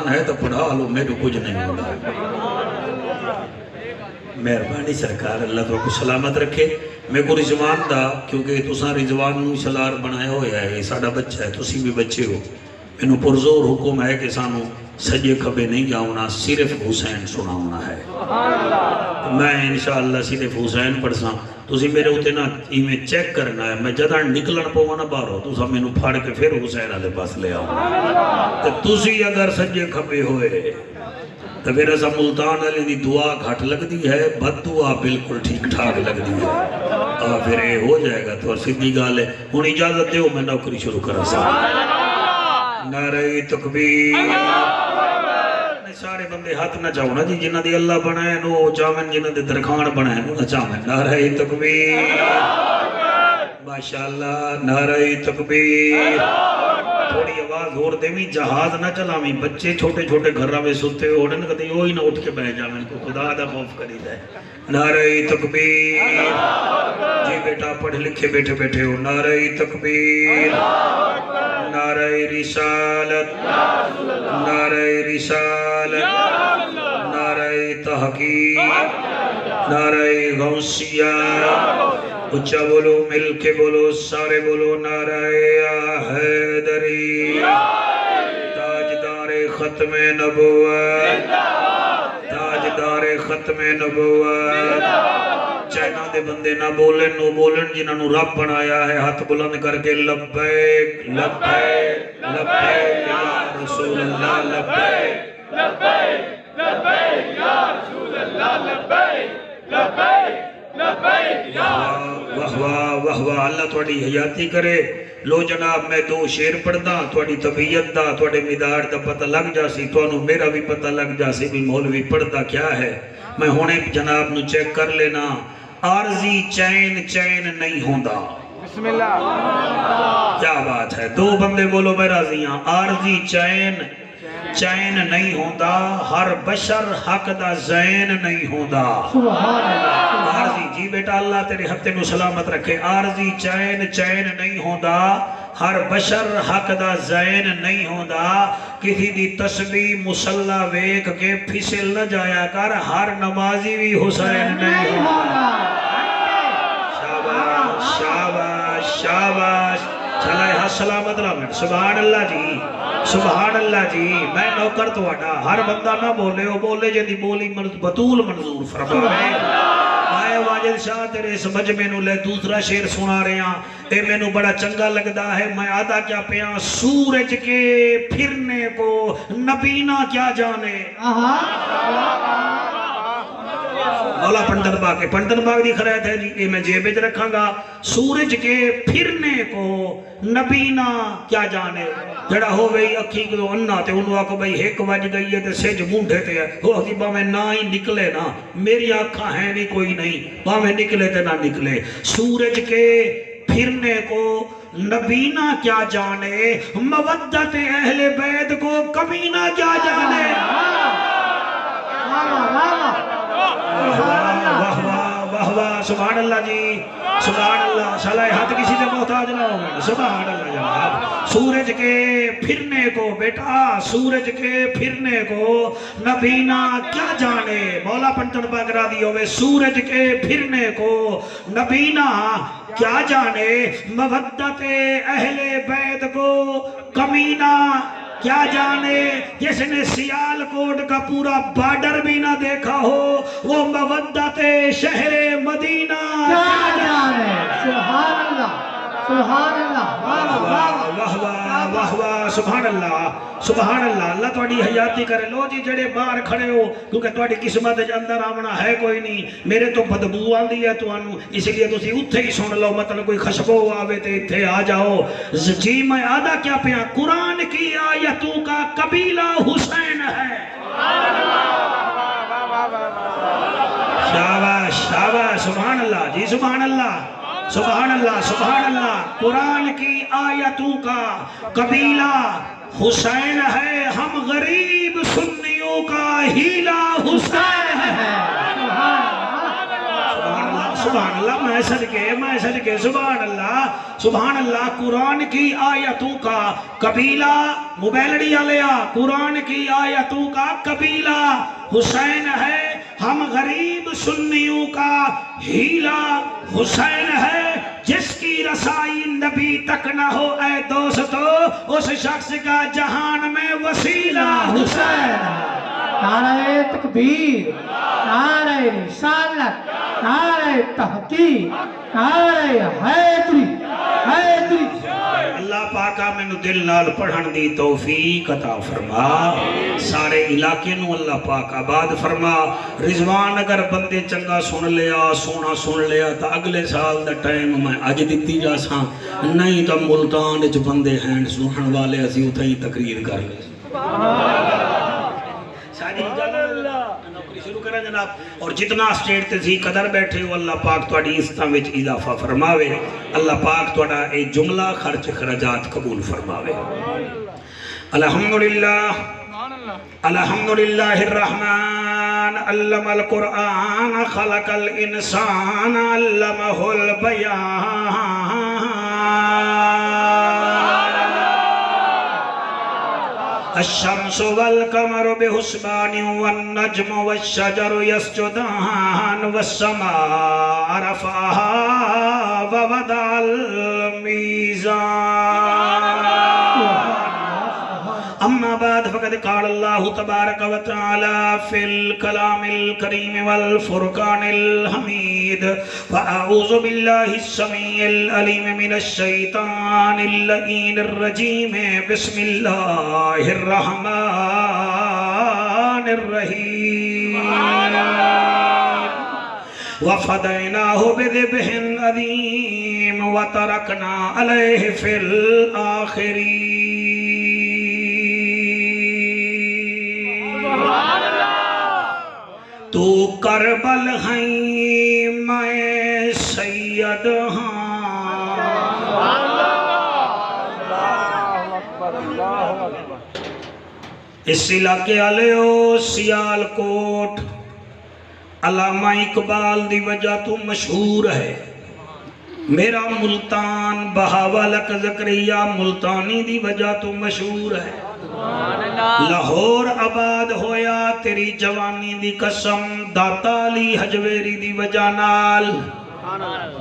قرآن ہے تو پڑھا لو، میرے کچھ نہیں ہوتا۔ مہربانی سرکار، اللہ تو کو سلامت رکھے۔ میں کو رضوان دا، کیونکہ تساں رضوان نو سلار بنایا ہویا ہے، یہ ساڑا بچہ ہے، تسی بھی بچے ہو۔ انہوں پرزور حکم ہے کہ سانو سجے کھبے نہیں جاؤنا، صرف حسین سناؤنا ہے۔ میں انشاءاللہ صرف حسین پڑھساں، تسی میرے ہوتے نا ایمیں چیک کرنا ہے، میں جدہ نکلن پوانا بارو تو سا میں نو پھاڑ کے پھر حسین آلے پاس لے آؤں۔ تو تسی اگر سجے کھبے ہوئے تو پھر ایسا ملتان علی دی دعا گھٹ لگ دی ہے، بد دعا بالکل ٹھیک ٹھاک لگ دی ہے، پھر یہ ہو جائے گا۔ تو سیدھی گال ہے، ہن اجازت دیو میں نوکری شروع کرا سا۔ نعرہ تکبیر۔ سارے بندے ہاتھ نہ چاہو نا جی، جنہ دی اللہ بنائے نو چاہمن، جنہ دی درخان بنائے نو نہ چاہمن۔ نعرہ تکبیر، ماشاءاللہ، نعرہ تکبیر۔ تھوڑی آواز اور دے میں، جہاز نہ چلاویں، بچے چھوٹے چھوٹے گھرہ میں سوتے ہو نے کہتے ہوئی نہ اٹھ کے بیٹھ جاویں، کو خدا دا خوف کری دے۔ نعرہ تکبیر۔ جی بیٹا پڑھ لکھے بیٹھے بیٹھے ہو، نعرہ تکبیر، نعرہ رسالت، نعرہ رسالت، نعرہ تحقیق، نعرہ غوثیہ۔ اچھا بولو، مل کے بولو، سارے بولو، نعرہ حیدری۔ تاجدار ختم نبوت، تاجدار ختم نبوت۔ چائنا دے بندے نہ بولن، نو بولن جنہاں نو رب بنایا ہے، ہاتھ بلند کر کے لبیک لبیک لبیک یا رسول اللہ، لبیک لبیک لبیک یا رسول اللہ، لبیک لبیک لبیک یا واہ واہ واہ واہ، اللہ تھوڑی حیاتی کرے۔ لو جناب، میں دو شیر پڑھدا، تھوڑی طبیعت دا، تھوڑے مدار دا پتہ لگ جاسی، تھانوں میرا بھی پتہ لگ جاسی بھی مولوی پڑھدا کیا ہے۔ میں ہونے جناب نو چیک کر لینا۔ عارضی چین چین نہیں ہوندا۔ بسم اللہ، کیا بات ہے، دو بندے بولو میں راضی ہاں۔ عارضی چین چین نہیں ہوندا، ہر بشر حق دا زین نہیں ہوندا۔ عارضی، جی بیٹا اللہ تیرے ہفتے نو سلامت رکھے۔ عارضی چین چین نہیں ہوندا، ہر بشر حق دا زین نہیں ہوندا۔ کسی دی تسبیح مسلح ویکھ کے پھسل نہ جایا کر، ہر نمازی بھی حسین نہیں ہوندا۔ شاباش شاباش شاباش، چلائے ہاں سلامت رہا۔ سبحان اللہ جی، سبحان اللہ جی۔ میں نوکر تو اٹھا، ہر بندہ نہ بولے، وہ بولے جدی بولی بطول منظور فرمائے۔ آئے واجد شاہ تیرے اس مجمع نو لے دوسرا شیر سنا رہے ہیں، اے میں نو بڑا چنگا لگدا ہے۔ میں آدھا کیا پیاں، سورج کے پھرنے کو نبینا کیا جانے۔ مولا پنڈن باغ کے پنڈن باغ دی خرائط ہے جی، یہ میں جیب وچ رکھاں گا۔ سورج کے پھرنے کو نبینا کیا جانے۔ جڑا ہو گئی اکھی کو اننا تے انہوں آکو بھئی ایک وج گئی ہے تے سج مونڈے تے ہے، وہ ہوتی با میں نہ ہی نکلے نا، میری آنکھاں ہیں نہیں کوئی نہیں، با میں نکلے تے نہ نکلے۔ سورج کے پھرنے کو نبینا کیا جانے، مودت اہل بیت کو کمینہ کیا جانے۔ واہ واہ واہ واہ، سبحان اللہ جی، سبحان اللہ۔ صلاح ہاتھ کسی سے محتاج نہ ہو، سبحان اللہ جناب۔ سورج کے پھرنے کو بیٹا، سورج کے پھرنے کو نبینا کیا جانے۔ مولا پنٹن باغ راضی ہوئے، سورج کے پھرنے کو نبینا کیا جانے، مودت اہل بیت کو کمینہ کیا جانے۔ جس نے سیال کوٹ کا پورا بارڈر بھی نہ دیکھا ہو، وہ مودت شہر مدینہ کیا جانے۔ سبحان اللہ، سبحان اللہ، واہ واہ واہ واہ، سبحان اللہ، سبحان اللہ۔ اللہ تھوڑی حیاتی کرے۔ لو جی جڑے باہر کھڑے ہو، کیونکہ تھوڑی قسمت اندر آمنا ہے کوئی نہیں، میرے تو بدبو آندی ہے توانوں، اس لیے تسی اتھے ہی سن لو، مطلب کوئی خشبو آوے تے اتھے آ جاؤ۔ جی میں آدھا کیا پیا، قرآن کی آیتوں کا قبیلہ حسین ہے۔ شاباش شاباش، سبحان اللہ جی، سبحان اللہ، سبحان اللہ، سبحان اللہ۔ قرآن کی آیتوں کا قبیلہ حسین ہے، ہم غریب سنیوں کا ہیلا حسین ہے۔ سبحان اللہ، سبحان اللہ، میں صدقے سبحان اللہ۔ قرآن کی آیتوں کا قبیلہ موبیلڑی آلیا، قرآن کی آیتوں کا قبیلہ حسین ہے، ہم غریب سنیوں کا ہیلا حسین ہے، جس کی رسائی نبی تک نہ ہو اے دوستو، اس شخص کا جہان میں وسیلہ حسین نعرہ تکبیر، نعرہ رسالت، نعرہ تحقیق، نعرہ حیدری حیدری۔ اللہ پاکا میں نو دل نال پڑھن دی توفیق عطا فرما، سارے علاقے نو اللہ پاک آباد فرما۔ رضوان اگر بندے چنگا سن لیا، سونا سن لیا تا اگلے سال دا ٹائم میں اج دتی جا ساں، نہیں تا ملتان وچ بندے ہیں سنن والے اسی اتھے ہی تقریر کر لے۔ ساری نوکری شروع کریں جناب، اور جتنا اسٹیٹ تے زی قدر بیٹھے ہو اللہ پاک تواڈی عزتاں وچ اضافہ فرماوے، اللہ پاک تواڈا اے جملہ خرچ خراجات قبول فرماوے۔ الحمدللہ الحمدللہ الرحمن علم القرآن خلق الانسان علمہ البیان۔ الشمس والقمر بحسبان والنجم والشجر يسجدان والسماء رفعها ووضع الميزان۔ اما بعد فقد قال اللہ تبارک و تعالی فی الکلام الکریم والفرقان الحمید، فاعوذ باللہ السمیع العلیم من الشیطان اللعین الرجیم، بسم اللہ الرحمن الرحیم۔ وفدیناہ بذبح عظیم وترکنا علیہ فی الآخرین۔ تو کربل ہیں میں سید ہاں، اس علاقے آلیو سیال کوٹ علامہ اقبال دی وجہ تو مشہور ہے، میرا ملتان بہاولک زکریہ ملتانی دی وجہ تو مشہور ہے، لاہور آباد ہویا تیری جوانی دی قسم داتا علی حجویری دی وجہ نال،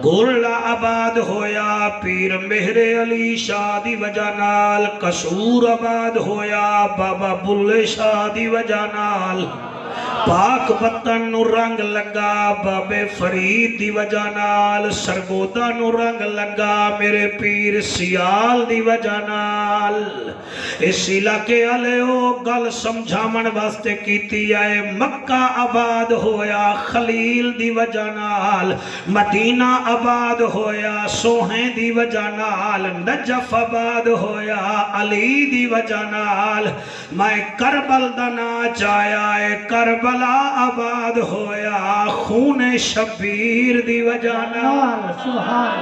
گولڑا آباد ہویا پیر مہر علی شاہ دی وجہ نال، قصور آباد ہویا بابا بلے شاہ دی وجہ نال، پاک وطن نو رنگ لگا بابے فرید دی وجہ نال، سرگودا نو رنگ لگا میرے پیر سیال دی وجہ نال۔ اس علاقے آلیو گل سمجھامن واسطے کیتی آئے، مکہ آباد ہویا خلیل دی وجہ نال، مدینہ آباد ہویا سوہیں دی وجہ نال، نجف آباد ہویا علی دی وجہ نال، میں کربل دنا چایا ہے کربلا آباد ہویا خون شبیر دی وجہ نال۔ سبحان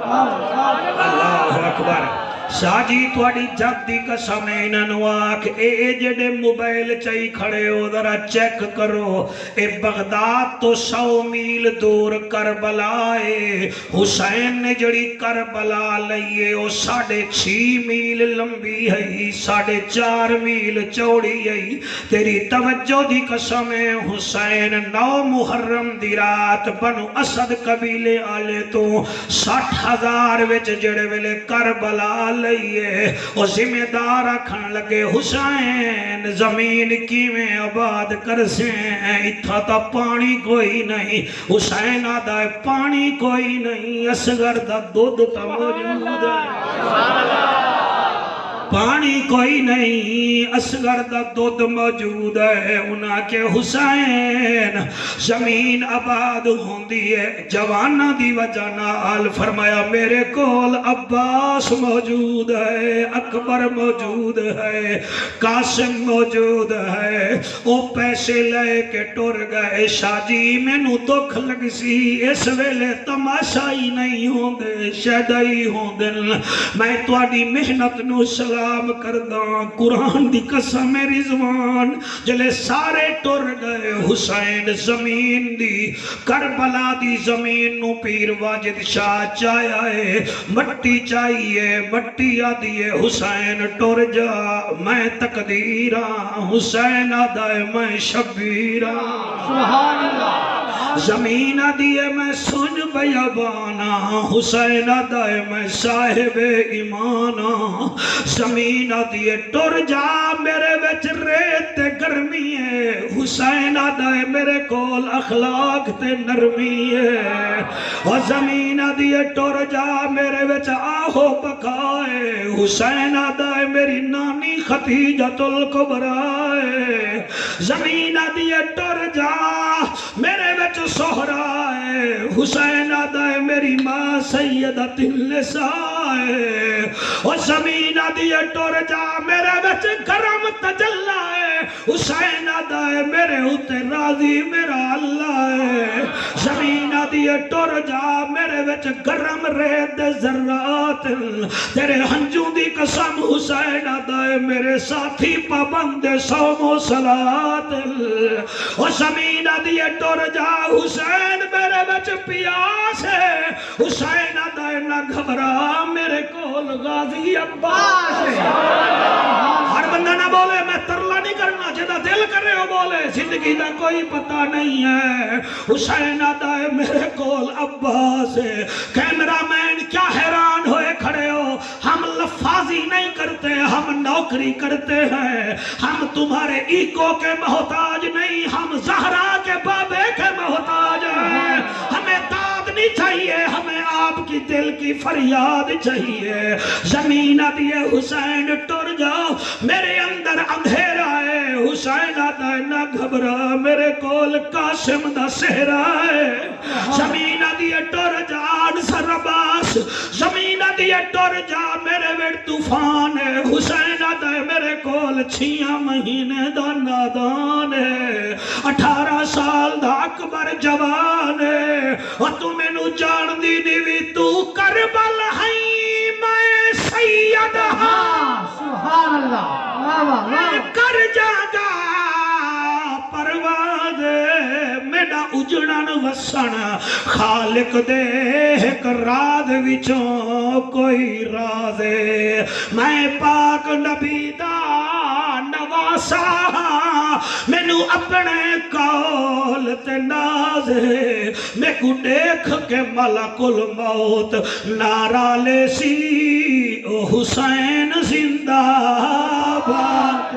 اللہ، اللہ اکبر۔ شاہ جی تواڈی جد دی قسم انہوں آکھ اے جڑے موبائل چاہی کھڑے ہو ذرا چیک کرو، اے بغداد تو 100 میل دور کربلا ہے، حسین نے جڑی کربلا لئیے وہ 6.5 میل لمبی ہے، 4.5 میل چوڑی ہے۔ تیری توجہ دی قسم حسین 9 محرم دی رات بنو اسد قبیلے آلے تو 60,000 وچ جڑے ویلے کربلا لئیے وہ ذمہ دار رکھن لگے، حسین زمین کی میں آباد کر سے اتھا تا پانی کوئی نہیں، حسین آدھا پانی کوئی نہیں، اصغر دا دودھ تا موجود ہے، پانی کوئی نہیں، اصغر دا دودھ موجود ہے، انہاں کے حسین زمین آباد ہوندی ہے جوانہ دی وجہ نال، فرمایا میرے کول عباس موجود ہے، اکبر موجود ہے، قاسم موجود ہے، وہ پیسے لے کے ٹور گئے، شاہ جی میں نو دکھ لگ سی اس ویلے تماشا ہی نہیں ہوندے شہدائی ہوندن، میں تواڈی محنت نو سلام سلام کردہ قرآن دی قسم میری زبان جلے سارے ٹر گئے حسین زمین دی کربلا دی زمین نو پیر واجد شاہ چایا ہے مٹی چاہیے مٹی آدھیے حسین ٹر جا میں تقدیراں حسین آدھائے میں شبیراں سبحان اللہ زمین آدھیے میں سن بیابانا حسین آدھائے میں صاحب ایمانا زمین آدھیے ٹر جا میرے وچ ریت گرمی ہے حسین آدھائے میرے کول اخلاق تے نرمی ہے اور زمین آدھیے ٹر جا میرے وچ آہو بکائے حسین آدھائے میری نانی ختیجۃ الکبریٰ ہے زمین آدھیے ٹر جا میرے وچ سہرا ہے حسین آدھائے میری ماں سیدۃ النساء ہے اور زمین آدھیے ٹر جا میرے وچ گرم تجلہ ہے حسین آدھائے میرے ہوتے راضی میرا اللہ ہے زمین آدھیے ٹر جا میرے وچ گرم ریت ذرات تیرے ہنجوں دی قسم حسین آدھائے میرے ساتھی پابند صوم و صلاۃ اور زمین آدھیے ٹر جا حسین میرے وچ پیاس ہے حسین آدھائے نہ گھبرا میرے کول غازی عباس ہے ہر بندہ نہ بولے میں ترلا نہیں کرنا جدہ دل کرے ہو بولے زندگی دا کوئی پتہ نہیں ہے حسین آدھائے میرے کول عباس ہے کیمرہ مین کیا حیران ہوئے کھڑے ہو ہم لفاظی نہیں کرتے ہم نوکری کرتے ہیں ہم تمہارے ایکو کے محتاج نہیں ہم زہرا کے بابے کے محتاج ہیں ہمیں داد نہیں چاہیے ہمیں آپ کی دل کی فریاد چاہیے زمین آدھیے حسین ٹر جاؤ میرے اندر اندھیرا ہے حسین آدھائے نہ گھبرا میرے کول قاسم دا سہرا ہے زمین آدھیے ٹر جا انصر عباس زمین آدھیے ٹر جا میرے ویٹ طوفان ہے حسین آدھائے میرے کول 6 مہینے دا نادان ہے 18 سال دا اکبر جوان ہے اور تو میں نو جان دی دیوی تو کربل ہائی میں سید ہاں سبحان اللہ واہ واہ میں کر جاگا پرواز میڈا اجڑن وسن خالق دے ایک راز وچوں کوئی راز میں پاک نبی دا نواسا مینو اپنے کول تے ناز میں کو دیکھ کے ملک الموت نعرہ لے سی او حسین زندہ باد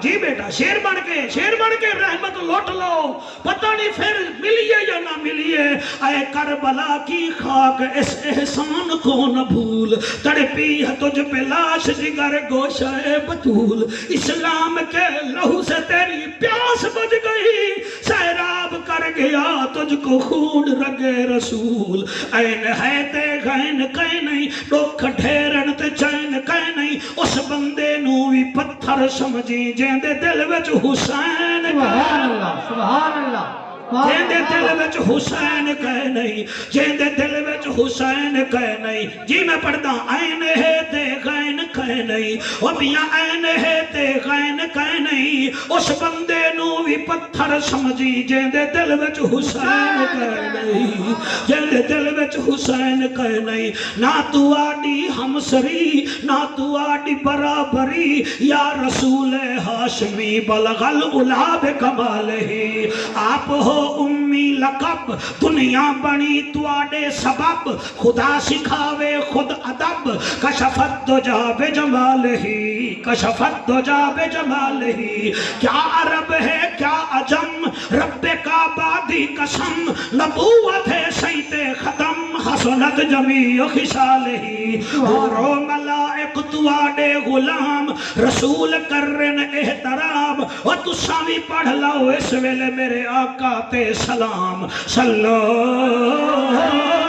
جی بیٹا شیر بن کے رحمت لوٹ لو پتہ نہیں پھر ملیے یا نہ ملیے اے کربلا کی خاک اس احسان کو نہ بھول تڑپی ہے تجھ پہ لاش جگر گوشہ بطول اسلام کے لہو سے تیری پیاس بجھ گئی سیراب کر گیا تجھ کو خون رگے رسول این ہے تے غین کہیں نہیں ڈوکھ ڈھیرن تے چین کہیں نہیں اس بندے نو بھی پتھر سمجھی جیندے دل وچ حسین سبحان اللہ سبحان اللہ جیندے دل وچ حسین کہے نہیں جیندے دل وچ حسین کہے نہیں جی میں پڑھتا این ہے تے غین کہے نہیں وہ میاں این ہے تے غین کہے نہیں اس بندے نو بھی پتھر سمجھی جیندے دل وچ حسین کہے نہیں جیندے دل وچ حسین کہے نہیں نہ تو آڈی ہمسری نہ تو آڈی برابری یا رسول ہاشمی بلغل اولاد کمال ہی آپ ہو امی لقب دنیا بنی توڑے سبب خدا سکھاوے خود ادب کشفت دجا بے جمال ہی کشفت دجا بے جمال ہی کیا عرب ہے کیا عجم رب کعبہ دی قسم نبوت ہے سیت ختم حسنت جمیع خصال ہی اور ملائک توڑے غلام رسول کرن احترام اور تو سامی پڑھ لو اس ویلے میرے آقا تے سلام صلو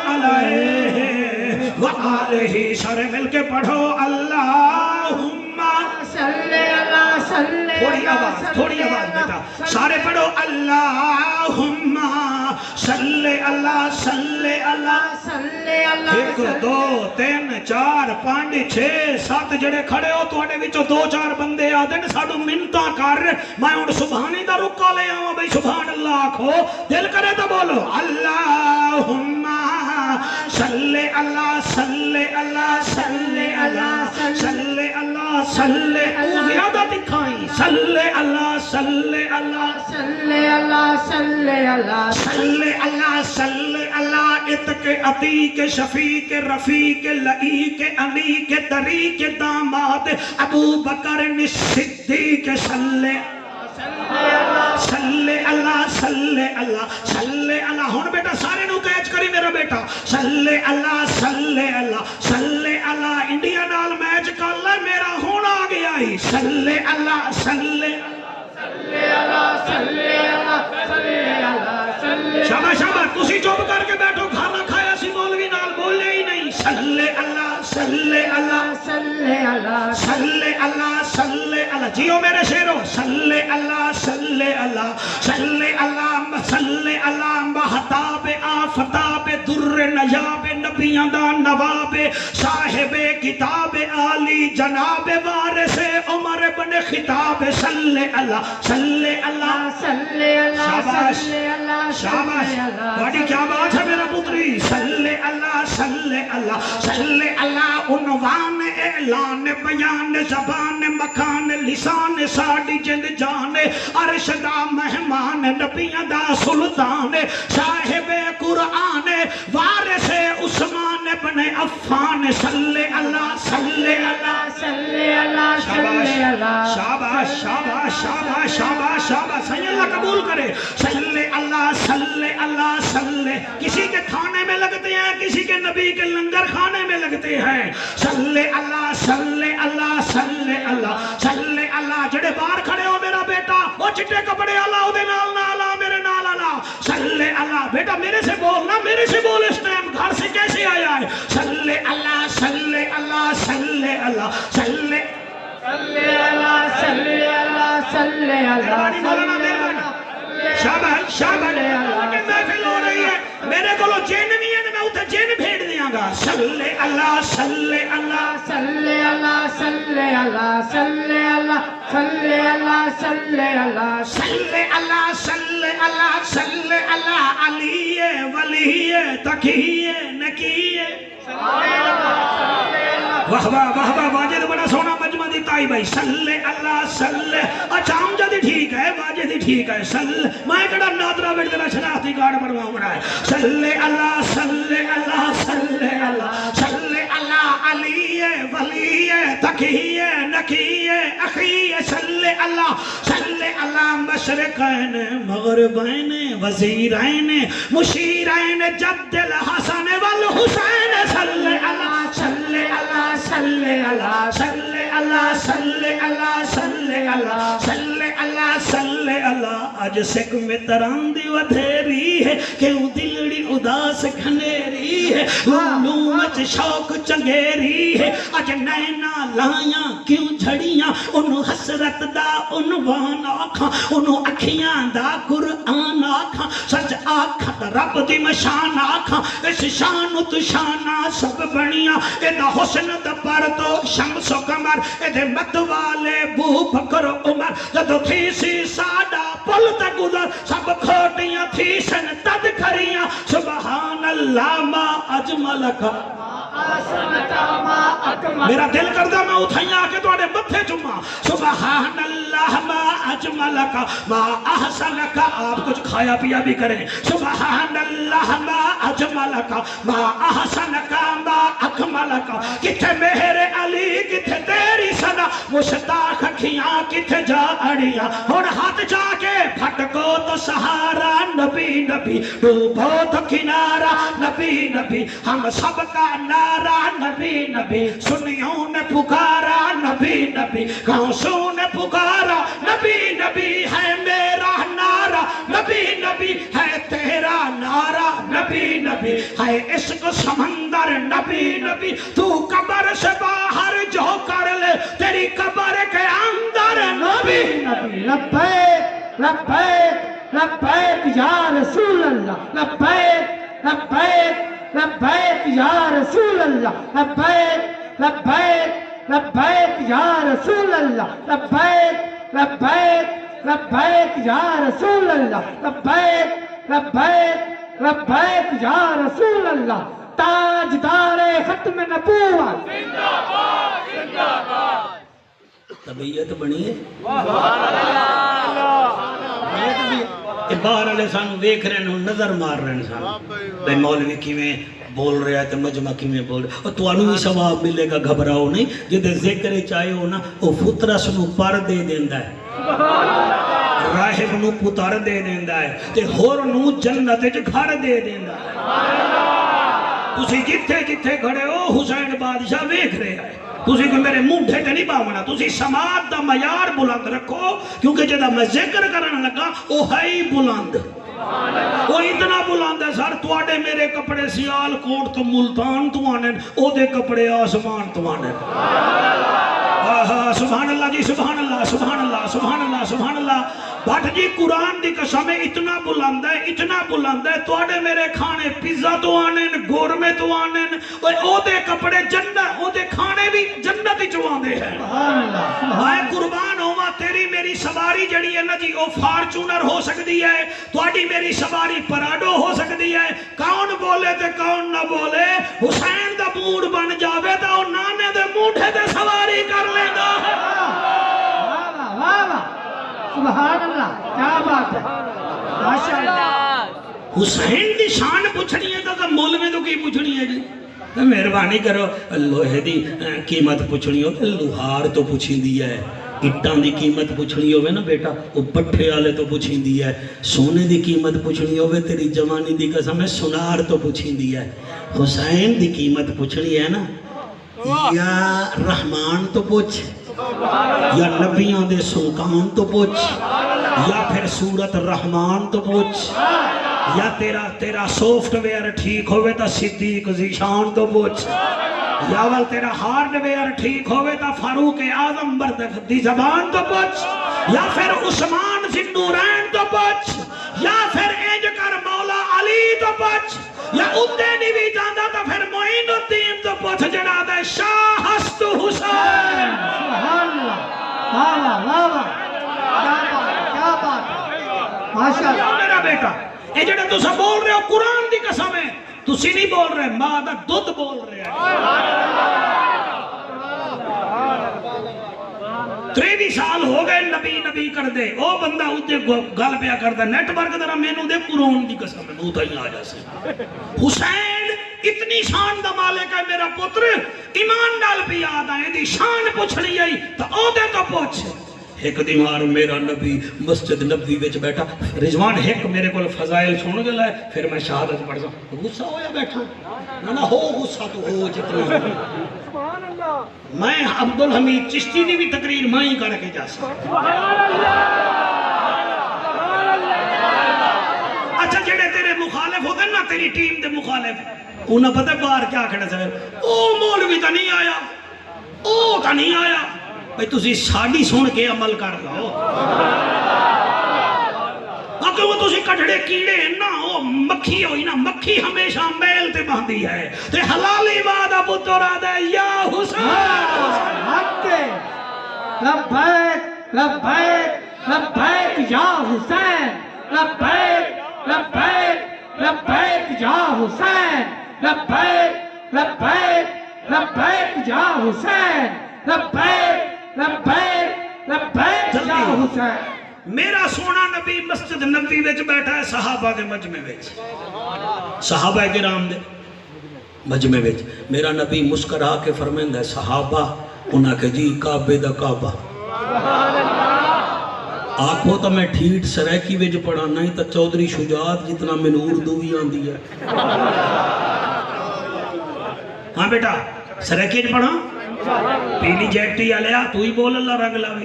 علیہ وآلہ سارے مل کے پڑھو اللہم صلی اللہ تھوڑی آواز بیٹا سارے پڑھو اللہم صلی اللہ صلی اللہ 1 2 3 4 5 6 7 جڑے کھڑے ہو تواڈے وچوں 2 4 بندے آدے نے ساڈو منتاں کر میں ہن سبحانی دا رکا لے آواں بھئی سبحان اللہ آکھو دل کرے تو بولو اللہم صلی اللہ صلی اللہ صلی اللہ صلی اللہ صلی اللہ زیادہ دکھائیں صلی اللہ صلی اللہ صلی اللہ صلی اللہ صلی اللہ صلی اللہ اتق عتیق شفیق رفیق لعیق علیق طریق داماد ابو بکر صدیق صلی صلی اللہ صلی اللہ صلی اللہ ہن بیٹا سارے نو کیچ کری میرا بیٹا صلی اللہ صلی اللہ صلی اللہ انڈیا نال میچ کر لے میرا ہن آ گیا ہی صلی اللہ صلی اللہ صلی اللہ صلی اللہ صلی شاباش شاباش تسی چپ کر کے بیٹھو کھانا کھایا سی مولوی نال بولے ہی نہیں صلی اللہ صلی اللہ صلی اللہ صلی اللہ صلی اللہ جیو میرے شیرو صلی اللہ صلی اللہ صلی اللہ صلی اللہ محتاب آفتاب در نیاب نبیاں دا نواب صاحب کتاب عالی جناب وارث عمر بن خطاب صلی اللہ صلی اللہ صلی اللہ شاباش صلی اللہ شاباش بڑی کیا بات ہے میرا پتری صلی اللہ صلی اللہ صلی اللہ عنوان اعلان بیان زبان مکان لسان ساڑی جن جان عرش دا مہمان نبیاں دا سلطان صاحب قرآن وارث عثمان بن عفان صلی اللہ صلی اللہ صلی اللہ صلی اللہ شاباش شاباش شاباش شاباش شاباش صلی اللہ قبول کرے صلی اللہ صلی اللہ صلی کسی کے کھانے میں لگتے ہیں کسی کے نبی کے لنگر خانے میں لگتے ہیں صلی اللہ صلی اللہ صلی اللہ صلی اللہ جڑے باہر کھڑے ہو میرا بیٹا وہ چٹے کپڑے اللہ او دے نال نال آ میرے نال اللہ صلی اللہ بیٹا میرے سے بول نا میرے سے بول اس ٹائم گھر سے کیسے آیا ہے صلی اللہ صلی اللہ صلی اللہ صلی صلی اللہ صلی اللہ صلی اللہ مولانا مہربانی شاباش شاباش محفل ہو رہی ہے میرے کو جن نہیں ہے میں اتنے جن بھیج دیاں گا صلی اللہ صلی اللہ صلی اللہ صلی اللہ صلی اللہ صلی اللہ صلی اللہ صلی اللہ صلی اللہ صلی اللہ علی ولی تقی نقی واہ واہ واہ واہ واجد بڑا سونا مجمع دیتا ہی بھائی صلی اللہ صلی اچھا امجد ٹھیک ہے واجد ٹھیک ہے صلی میں کڑا نادرہ بیٹھ دینا شناختی کارڈ بڑھواؤں رہا ہے صلی اللہ صلی اللہ صلی اللہ صلی اللہ علی ولی تقی نقی اخی صلی اللہ مشرقین مغربین وزیرین مشیرین جد الحسن والحسین صلی اللہ صلی اللہ صلی اللہ صلی اللہ صلی اللہ صلی اللہ صلی اللہ صلی اللہ اج سکھ میں تراندی ودھیری ہے کیوں دلڑی اداس کھنیری ہے لولو مچ شوق چنگیری ہے اج نینا لائیاں کیوں جھڑیاں انہوں حسرت دا عنوان آکھاں انہوں اکھیاں دا قرآن آکھاں سچ آکھاں دا رب دی مشان آکھاں اس شان تو شانہ سب بنیاں اے دا حسن دا پر تو شمس و قمر اے دے مد والے بو بکر عمر جدو تھی سی ساڑا پل تا گزر سب کھوٹیاں تھی سن تد کھریاں سبحان اللہ ما اجمل کا میرا دل کردہ میں اتھائیں آکے تو آنے متھے چمہ سبحان اللہ ما اجمل کا ما احسن کا آپ کچھ کھایا پیا بھی کریں سبحان اللہ ما اجمل کا ما احسن کا ما اکمل کا کتھے میرے علی کتھے تیری صدا مشتاق کھیاں کتھے جا اڑیاں اور ہاتھ جا کے پھٹکو تو سہارا نبی نبی ڈوبو تو کنارا نبی نبی ہم سب کا نعرہ نبی نبی سنیوں نے پکارا نبی نبی گاؤں نے پکارا نبی نبی ہے میرا نعرہ نبی نبی ہے تیرا نعرہ نبی نبی ہے عشق سمندر نبی نبی تو قبر سے باہر جو کر لے تیری قبر کے اندر نبی نبی لبیک لبیک لبیک یا رسول اللہ لبیک لبیک لبیک یا رسول اللہ لبیک لبیک لبیک یا رسول اللہ لبیک لبیک لبیک یا رسول اللہ لبیک لبیک لبیک یا رسول اللہ تاجدار ختم نبوت طبیعت بنی ہے باہر والے سانو ویکھ رہے ہیں نظر مار رہے ہیں سانو بھائی مولوی کیویں بول رہا ہے تو مجمع کیویں بول رہا ہے اور تانوں بھی ثواب ملے گا گھبراؤ نہیں جدے ذکر چاہے ہو نا وہ فطرس نو پر دے دیندا ہے راہب نو پتر دے دیندا ہے تے ہور نو جنت وچ گھر دے دیندا ہے تسی جتھے جتھے کھڑے ہو حسین بادشاہ ویکھ رہے ہیں تسی کو میرے منڈے تے نہیں باونا تسی سماعت دا معیار بلند رکھو کیونکہ جدا میں ذکر کرنے لگا وہ ہے ہی بلند وہ اتنا بلند ہے سر تواڈے میرے کپڑے سیال کوٹ تو ملتان تو آنے او دے کپڑے آسمان تو آنے سبحان اللہ جی سبحان اللہ سبحان اللہ سبحان اللہ سبحان اللہ بھٹ جی قرآن دی قسم اتنا بلند ہے تواڈے میرے کھانے پیزا تو آنے گورمے تو آنے او دے کپڑے جنت او دے کھانے بھی جنت ہی چواندے ہیں میں قربان ہوا تیری میری سواری جڑی ہے نا جی او فارچونر ہو سکتی ہے تواڈی میری سواری پراڈو ہو سکتی ہے کون بولے تے کون نہ بولے حسین دا موڈ بن جاوے تا او نانے دے موڈے تے سواری کر لیندا سبحان اللہ کیا بات ہے ماشاءاللہ حسین دی شان پوچھنی ہے تو مولوی تو کی پوچھنی ہے جی مہربانی کرو لوہے دی قیمت پوچھنی ہو لوہار تو پوچھیندی ہے اٹاں دی قیمت پوچھنی ہوئے نا بیٹا وہ پٹھے والے تو پوچھیندی ہے سونے دی قیمت پوچھنی ہوئے تیری جوانی دی قسم ہے سنار تو پوچھیندی ہے حسین دی قیمت پوچھنی ہے نا یا رحمان تو پوچھ یا نبیوں دے سلطان تو پوچھ یا پھر سورت رحمان تو پوچھ یا تیرا سافٹ ویئر ٹھیک ہوئے تا صدیق ذیشان تو پوچھ یا ول تیرا ہارڈ ویئر ٹھیک ہوئے تا فاروق اعظم دی زبان تو پوچھ یا پھر عثمان ذنورین تو پوچھ یا پھر انج کر مولا علی تو پوچھ یا ادھے نہیں بھی جاندہ تا پھر معین الدین تو پوچھ جڑا دے شاہ ہست حسین سبحان اللہ واہ واہ کیا بات ماشاءاللہ میرا بیٹا یہ جڑا تو سب بول رہے ہو قرآن دی قسم ہے تسی نہیں بول رہے ماں دا دودھ بول رہے ہیں 23 سال ہو گئے نبی کر دے او بندہ اُتے گل پیا کر دے نیٹ ورک درہ مینوں دے قرآن دی قسم ہے بہت ہی آجا سے حسین اتنی شان دا مالک ہے میرا پتر ایمان ڈال بھی یاد آئے دی شان پوچھ لی آئی تو او دے تو پوچھ ایک دیوار میرا نبی مسجد نبی وچ بیٹھا رضوان ایک میرے کو فضائل سن گیا ہے پھر میں شہادت پڑھ سکتا غصہ ہویا بیٹھا نہ ہو غصہ تو ہو جتنا میں عبدالحمید چشتی دی بھی تقریر میں ہی کر کے جا سکتا اچھا جڑے تیرے مخالف ہوتے نا تیری ٹیم دے مخالف انہاں پتہ باہر کیا کھڑا سا او مولوی تا نہیں آیا او تا نہیں آیا بھئی تسی ساڑی سن کے عمل کر لاؤ اگر وہ تسی کٹھڑے کیڑے نا وہ مکھی ہوئی نا مکھی ہمیشہ میل تے باندھی ہے تے حلالی وعدہ پتر آدھے یا حسین لبیک لبیک لبیک یا حسین لبیک لبیک لبیک یا حسین لبیک لبیک لبیک یا حسین لبیک لبیک لبیک یا حسین میرا سونا نبی مسجد نبی وچ بیٹھا ہے صحابہ دے مجمع وچ صحابہ کرام دے مجمع وچ میرا نبی مسکرا کے فرمائندا ہے صحابہ انہاں کہ جی کعبے دا کعبہ آنکھوں تو میں ٹھیٹ سریکی وچ پڑھا نہیں تو چودھری شجاعت جتنا میں اردو بھی آندی ہے ہاں بیٹا سریکی وچ پڑھا پیلی جیکٹی آلیا تو ہی بول اللہ رنگ لاوے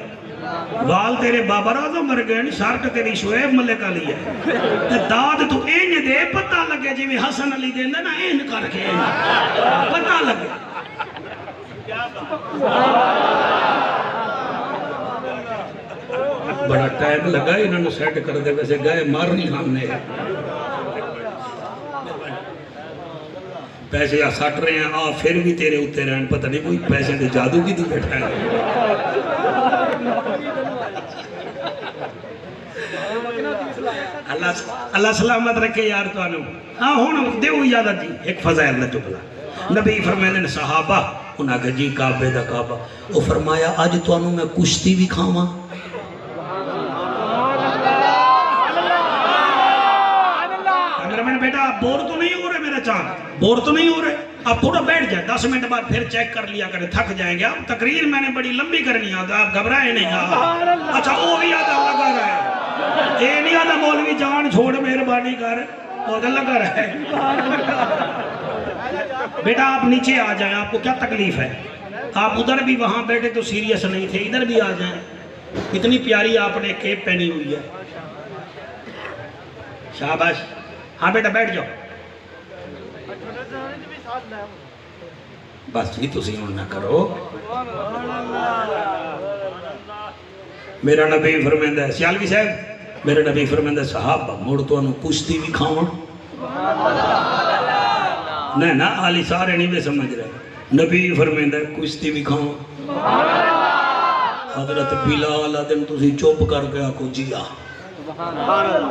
وال تیرے بابر آزم مرگن شارٹ تیری شعیب ملک علی ہے داد تو این دے پتہ لگے جی میں حسن علی دے نا این کر کے پتہ لگے بڑا ٹائم لگا انہوں نے سیٹ کر دے ویسے گئے مار نہیں کھانے پیسے آ سٹ رہے ہیں آ پھر بھی تیرے اتنے رہن پتہ نہیں کوئی پیسے دے جادو کی دی بیٹھا ہے اللہ سلامت رکھے یار تو آنو ہاں ہون دیو اجازت جی ایک فضائل نہ چکلا نبی فرمائے نے صحابہ انہاں کہ جی کعبے دا کعبہ وہ فرمایا آج تو آنو میں کشتی بھی کھاواں بیٹا آپ بور تو نہیں ہو رہے میرا چاند بور تو نہیں ہو رہے آپ تھوڑا بیٹھ جائیں 10 منٹ بعد پھر چیک کر لیا کریں تھک جائیں گے آپ تقریر میں نے بڑی لمبی کرنی آتا آپ گھبرائے نہیں اچھا وہ بھی آتا لگا رہا ہے یہ نہیں آتا مولوی جان چھوڑ مہربانی کر وہ تو لگا رہا ہے بیٹا آپ نیچے آ جائیں آپ کو کیا تکلیف ہے آپ ادھر بھی وہاں بیٹھے تو سیریس نہیں تھے ادھر بھی آ جائیں اتنی پیاری آپ نے کیپ پہنی ہوئی ہے شاباش ہاں بیٹا بیٹھ جاؤ بس جی تسی ہوں نہ کرو میرا نبی فرمائندہ ہے سیالوی صاحب میرا نبی فرمائندہ ہے صحابہ موڑ تو انہوں کشتی بھی کھاواں نہیں نا آلی سارے نہیں بھی سمجھ رہے نبی فرمائندہ ہے کشتی بھی کھاواں حضرت بلال دن تسی چوپ کر گیا کو جیا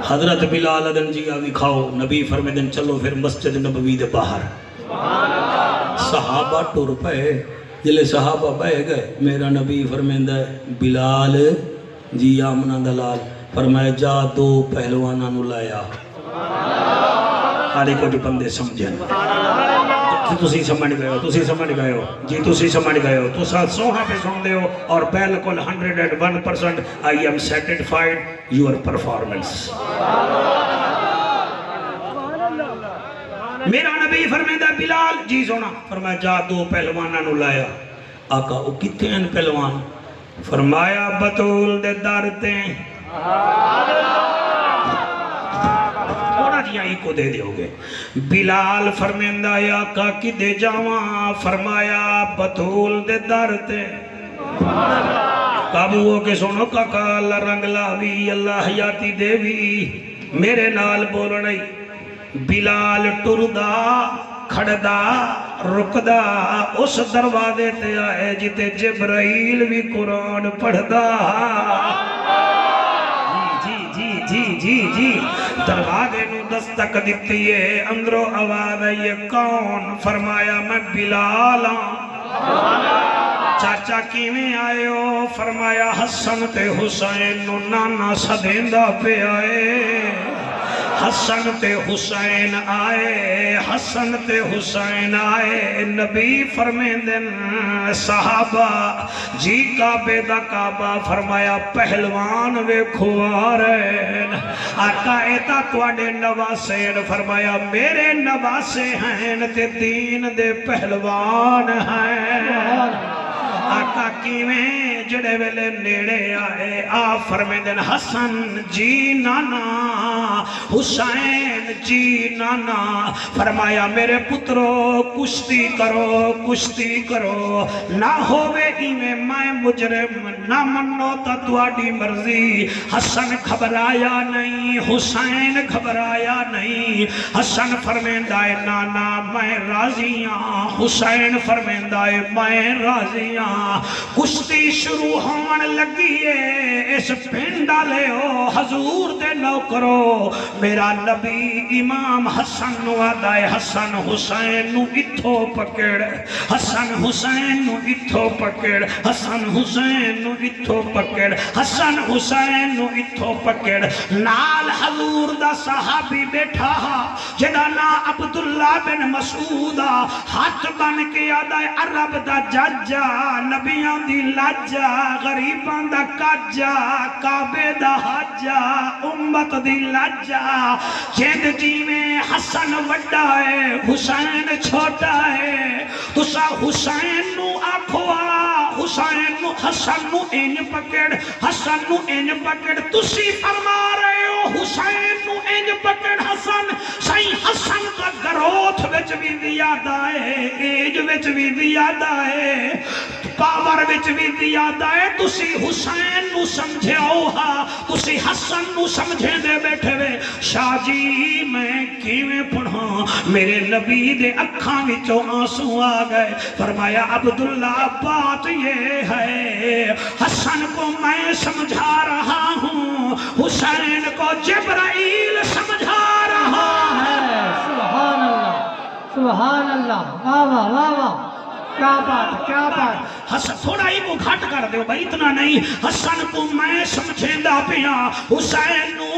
حضرت بلال دن جی آوی کھاؤ نبی فرمیدن چلو پھر مسجد نبوی دے باہر صحابہ ٹور پہ جلے صحابہ بہ گئے میرا نبی فرمیدہ ہے بلال جی آمنہ دلال فرمائے جا 2 پہلوانہ نو لایا آلے کو جو بندے سمجھیں تسی سمجھ گئے ہو جی تسی سمجھ گئے ہو تو ساتھ سوہاں پہ سن لے ہو اور بالکل 101% I am satisfied your performance میرا نبی فرمیدہ بلال جی سونا فرمایا جا 2 پہلوانہ نو لایا آقا وہ کتے ہیں پہلوان فرمایا بطول دے دارتے جی آئی کو دے دیو گے بلال فرمیندہ یا آقا کی دے جاواں فرمایا بطول دے دارتے کابووں کے سنو کاکا اللہ رنگ لاوی اللہ حیاتی دیوی میرے نال بولنائی بلال ٹردہ کھڑدہ رکدہ اس دروازے تے آئے جتے جبرائیل بھی قرآن پڑھدا جی دروازے نو دستک دیتی ہے اندرو آواز ہے یہ کون فرمایا میں بلال چاچا کیویں آئے ہو فرمایا حسن تے حسین نو نانا سدیندہ پہ آئے حسن تے حسین آئے حسن تے حسین آئے نبی فرمیندن صحابہ جی کعبے دا کعبہ فرمایا پہلوان ویکھو آ رہے آقا ایتا تواڈے نواسین فرمایا میرے نواسے ہیں تے دین دے پہلوان ہیں آقا کیویں جڑے ویلے نیڑے آئے آ فرمیندن حسن جی نانا حسین جی نانا فرمایا میرے پترو کشتی کرو نہ ہووے ایویں میں مجرم نہ منو تا تواڈی مرضی حسن گھبرایا نہیں حسین گھبرایا نہیں حسن فرمیندہ ہے نانا میں راضیاں حسین فرمیندہ ہے میں راضیاں کشتی شروع ہون لگی ہے اس پنڈا لے ہو حضور دے نوکرو میرا نبی امام حسن نو آدھائے حسن حسین نو اتھو پکڑ حسن حسین نو اتھو پکڑ حسن حسین نو اتھو پکڑ حسن حسین نو اتھو پکڑ نال حضور دا صحابی بیٹھا جدا نا عبداللہ بن مسعودہ ہاتھ بن کے آدھائے عرب دا ججا نبیاں دی لاجا غریبان دا کاجا کعبے دا حاجا امت دی لاجا جیند جی میں حسن وڈا ہے حسین چھوٹا ہے تسا حسین نو آکھوا حسین نو حسن نو این پکڑ حسن نو این پکڑ تسی فرما رہے ہو حسین نو این پکڑ حسن صحیح حسن کا گروتھ وچ بھی زیادہ ہے، ایج وچ بھی زیادہ ہے، پاور وچ بھی زیادہ ہے. تسی حسین نو سمجھے اوہا، تسی حسن نو سمجھے دے بیٹھے وے. شاہ جی میں کیویں پڑھاں؟ میرے نبی دے اکھاں وچوں آنسو آ گئے. فرمایا عبداللہ بات یہ ہے، حسن کو میں سمجھا رہا ہوں، حسین کو جبرائیل سمجھا رہا ہے. سبحان اللہ، سبحان اللہ، واہ واہ واہ واہ، کیا بات، کیا بات. حسن تھوڑا ہی کو گھٹ کر دیو بھائی، اتنا نہیں. حسن کو میں سمجھیں دا پیا، حسین نو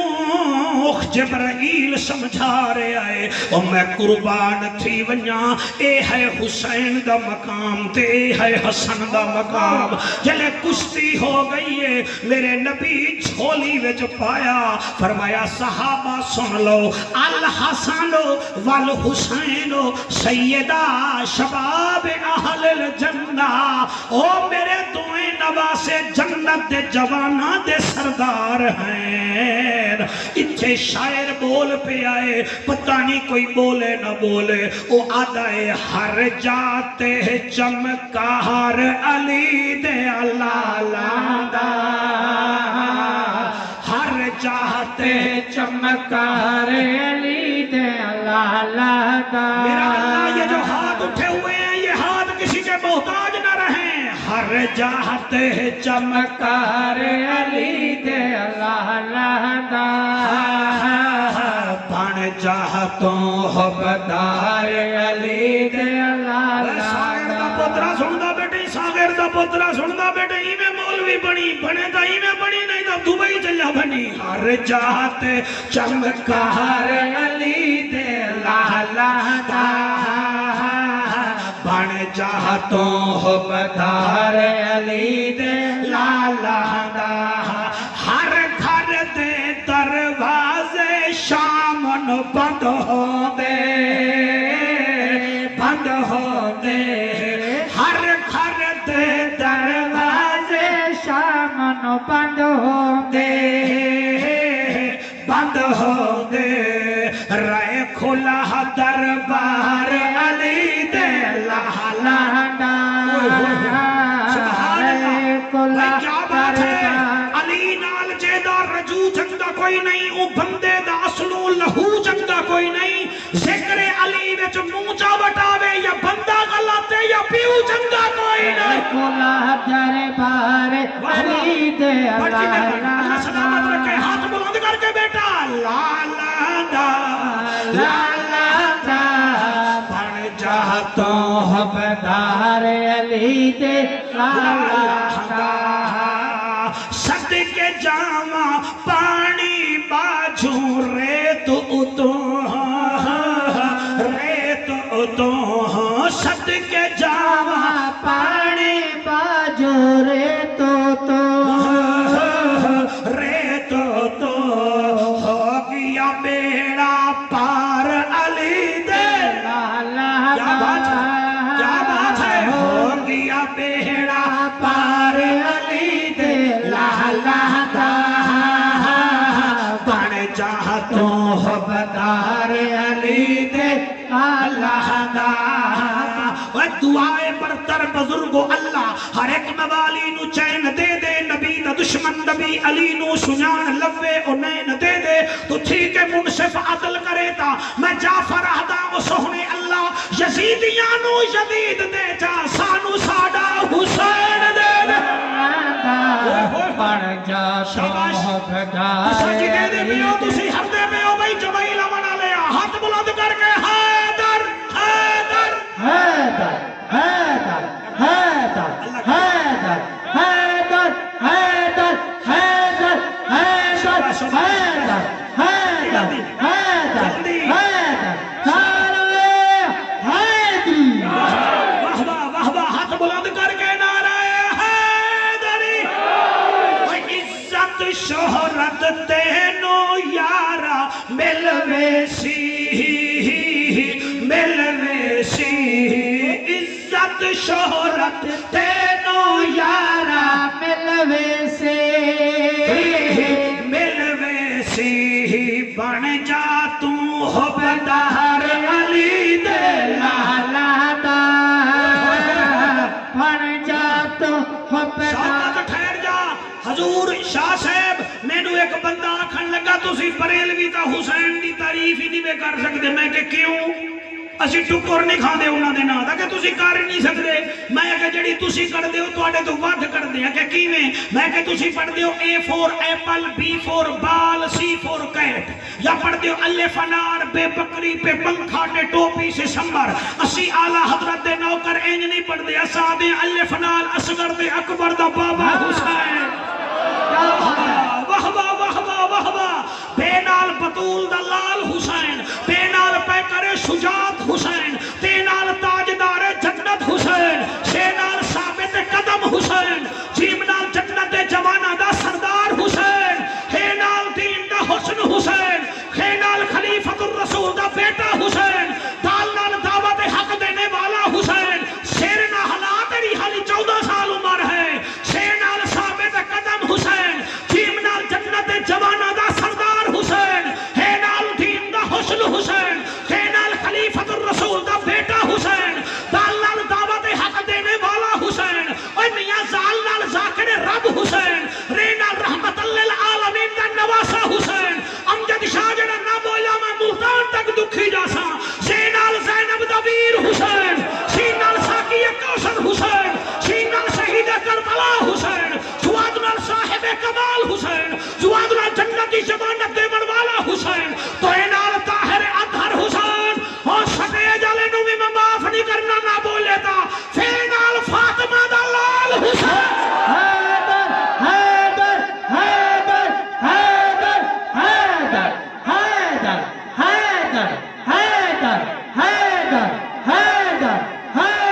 جبرائیل سمجھا رہے آئے. اور میں قربان تھی ونیا، اے ہے حسین دا مقام تے اے ہے حسن دا مقام. جلے کشتی ہو گئی ہے، میرے نبی جھولی وچ پایا. فرمایا صحابہ سن لو، الحسن والحسین سیدہ شباب اہل الجنہ. او میرے دوئیں نواسے جنت دے جوانا دے سردار ہیں. اتھے شاعر بول پہ آئے، پتہ نہیں کوئی بولے نہ بولے. او آدھائے ہر جاتے چمکار علی دے لالہ، ہر جاتے چمکار علی دے لالہ. میرا اللہ یہ جو ہاتھ اٹھے ہوئے ہیں، یہ ہاتھ کسی کے محتاج نہ رہیں. ہر جاتے چمکار علی دے لالہ، بن جاہتوں حبدار علی دے ساغر دا لالہ. پوترا سندا بیٹے، ساغر دا پوترا سندا بیٹے. ایویں مولوی بنی بنے تا ایویں بنی، نہیں تا دبئی چلا بنی. ہر جات چمکار علی دے لالہ، بن جاہتوں حبدار علی دے لالہ. ہر گھر دے دروازے شام نو بند ہو دے، بند ہو دے. ہر گھر دے دروازے شام نو بند ہو دے، بند ہو دے. رہے کھلا دربار علی دے لالہ. سبحان اللہ. بھائی کیا بات ہے، علی نال جیدہ رجو جنگا کوئی نہیں، او بندے دا اصلو لہو جنگا کوئی نہیں. ذکر علی وچ مونچا بٹاوے یا بندہ غلطے یا پیو جنگا کوئی نہیں. کھلا دربار علی دے اللہ سلامت رکھے، ہاتھ بلند کر کے بیٹا. لالا دا لالا دا بن جاہتوں حبدار علی دے لالہ. صدقے جاواں پانی باجھو ریت اتوں، ریت اتوں. صدقے جاواں پانی باجو رے تو ریت تو ہو گیا بیڑا پار علی دے لالہ. کیا بات ہے، کیا بات ہے. ہو گیا بیڑا پار علی دے لالہ. بن جاہتوں حبدار علی دے لالہ. دعائے برتر بزرگو اللہ ہر ایک نوالی نو چین دے دے. نبی دا دشمن نبی علی نو سنان لوے انین دے دے. تو ٹھیک ہے منصف عدل کرے تا میں جعفر اہدا و سہنے اللہ. یزیدیاں نو یزید دے جا، سانو ساڈا حسین دے دے. بن جا شاباش جی دے دے پیو، تسی ہر دے پیو بھائی. جبائیل منا لیا، ہاتھ بلند کر کے حیدر حیدر حیدر حیدر حیدر حیدر حیدر حیدر حیدر حیدر حیدر حیدر حیدر حیدر سارے حیدری. واہ واہ واہ واہ، ہاتھ بلند کر کے نعرہ حیدری. عزت شہرت تینو یارا مل ویسی، مل ویسی. عزت شہرت تینو یارا مل ویسے، مل ویسی. بن جا تو محبتار علی دے لالا دا بن جا تو شاہ ٹھہر جا حضور شاہ صاحب مینو ایک بندہ آکھن لگا تسی بریلوی تا حسین دی تعریف ہی نہیں کر سکتے میں کہ کیوں اسی ٹکر نہیں کھاندے انہاں دے نام دا کہ تسی کر نہیں سکدے میں کہ جڑی تسی کردے ہو تواڈے تو ود کردے ہیں کہ کیویں میں کہ تسی پڑھدے ہو A for apple B for ball C for cat یا پڑھدے ہو الف انار بے بکری پہ پنکھا تے ٹوپی سے سمبر اسی اعلی حضرت دے نوکر انج نہیں پڑھدے اساں دے الف نال اصغر تے اکبر دا بابا حسین واہ واہ واہ واہ واہ واہ بے نال بطول دا لال حسین بے نال پہ کرے شجاعت حسین تے نال تاجدار جنت حسین شے نال ثابت قدم حسین جیم نال جنت جوانہ دا سردار حسین ہے نال دین دا حسن حسین ہے نال خلیفۃ الرسول دا بیٹا حسین دال نال دعوت حق دینے والا حسین شیر نہ حلا تیری حالی 14 سال عمر ہے شے نال ثابت قدم حسین جیم نال جنت جوانہ دا سردار حسین ہے نال دین دا حسن حسین ہے نال خلیفۃ الرسول دا بیٹا حسین دال نال دعوت حق دینے والا حسین اور میاں زال نال ذاکر رب حسین رے نال رحمت للعالمین دا نواسا حسین امجد شاہ جڑا نہ بولا میں ملتان تک دکھی جاسا شے نال زینب دا ویر حسین شی نال ساقی کوثر حسین شی نال شہید کربلا حسین جواد نال صاحب کمال حسین جواد نال جنتی ضمانت دے والا حسین تو اے نال طاہر اطہر حسین اور سٹے جالے نو بھی میں معاف نہیں کرنا نہ بولے تا فے نال فاطمہ دا لال حسین حیدر حیدر حیدر حیدر حیدر حیدر حیدر حیدر حیدر حیدر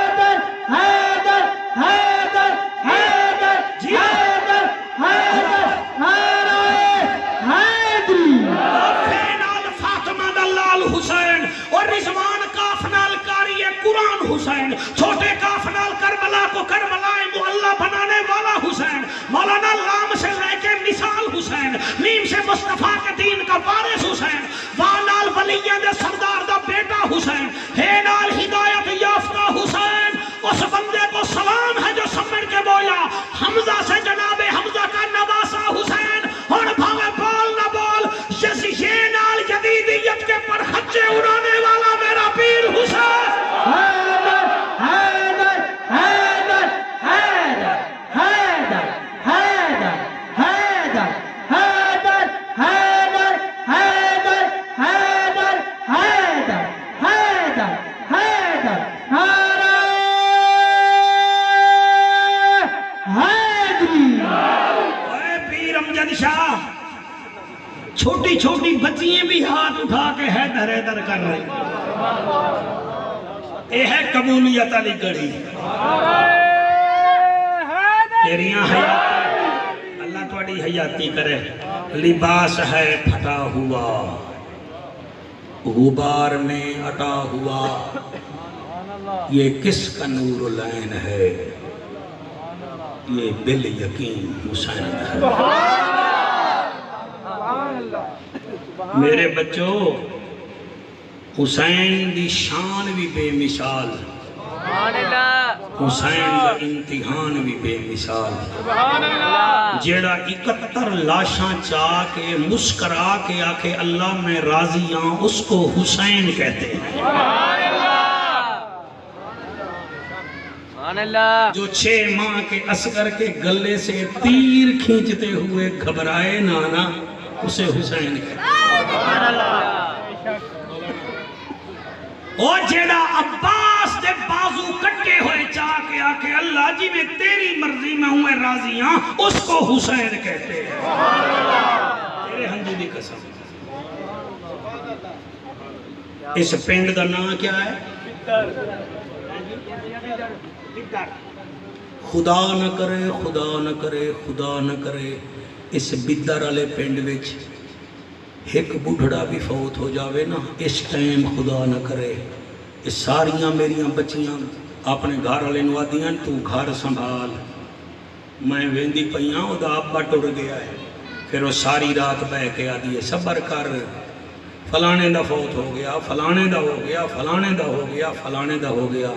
حیدر حیدر حیدر حیدر حیدر حیدر حیدری فے نال فاطمہ دا لال حسین اور رضوان کاف نال کاری قرآن حسین چھوٹے کاف نال کربلا کو کربلا معلّہ بنانے والا حسین مولانا لام سے لے کے مثال حسین میم سے مصطفیٰ کے دین کا وارث حسین وانال ولیہ دے سردار دا بیٹا حسین ہے نال ہدایت یافتہ حسین اس بندے کو سلام ہے جو سمجھ کے بولا حمزہ سے جناب حمزہ کا نواسا حسین اور بھاوے بول نہ بول یہ نال جدیدیت کے پر خچے اڑانے والا میرا پیر حسین حیدر حیدر حیدر حیدر حیدر حیدر حیدر حیدر حیدر حیدر حیدر حیدر حیدر حیدر حیدری اے پیر امجد شاہ چھوٹی چھوٹی بچیاں بھی ہاتھ اٹھا کے حیدر حیدر کر رہی یہ ہے قبولیت علی گڑھی تیریاں حیات اللہ تواڈی حیاتی کرے لباس ہے پھٹا ہوا غبار میں اٹا ہوا یہ کس کا نور العین ہے یہ بال یقین حسین ہے میرے بچوں حسین دی شان بھی بے مثال حسین دا امتحان بھی بے مثال جیڑا 71 لاشاں چاہ کے مسکرا کے آکے اللہ میں راضی ہوں اس کو حسین کہتے ہیں جو 6 ماہ کے اصغر کے گلے سے تیر کھینچتے ہوئے گھبرائے نانا اسے حسین کہتے ہیں او جیڑا عباس دے بازو کٹے ہوئے چاہ کے آکے اللہ جی میں تیری مرضی میں ہوں راضی ہاں اس کو حسین کہتے ہیں تیرے ہنجو دی قسم اس پینڈ دا نام کیا ہے خدا نہ کرے خدا نہ کرے خدا نہ کرے اس بدر والے پنڈ وچ ایک بڑھڑا بھی فوت ہو جاوے نا اس ٹائم خدا نہ کرے یہ ساریاں میریاں بچیاں اپنے گھر والے نو آدیاں تو گھر سنبھال میں ویندی پئیاں او دا ابا ٹر گیا ہے پھر وہ ساری رات بہ کے آدھی ہے صبر کر فلانے دا فوت ہو گیا، فلانے دا ہو گیا، فلانے دا ہو گیا، فلانے دا ہو گیا.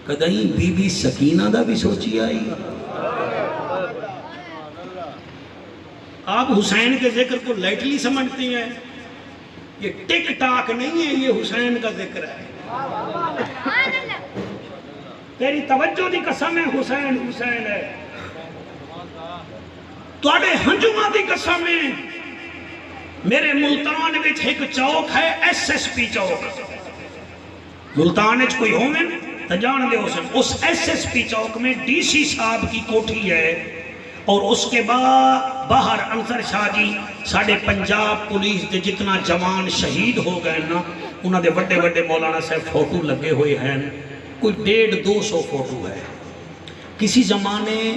کدیں بی بی سکینہ دا بھی سوچی آئی؟ آپ حسین کے ذکر کو لائٹلی سمجھتے ہیں. یہ ٹک ٹاک نہیں ہے، یہ حسین کا ذکر ہے. تیری توجہ دی قسم ہے، حسین حسین ہے. تواڈے ہنجوماں دی قسم ہے. میرے ملتان وچ ایک چوک ہے ایس ایس پی چوک. ملتان وچ کوئی ہومن تو جان دے ہو سن. اس ایس ایس پی چوک میں ڈی سی صاحب کی کوٹھی ہے، اور اس کے بعد باہر انصر شاہ جی ساڑھے پنجاب پولیس دے جتنا جوان شہید ہو گئے نا، انہاں دے بڑے بڑے مولانا صاحب فوٹو لگے ہوئے ہیں. کوئی 150-200 فوٹو ہے. کسی زمانے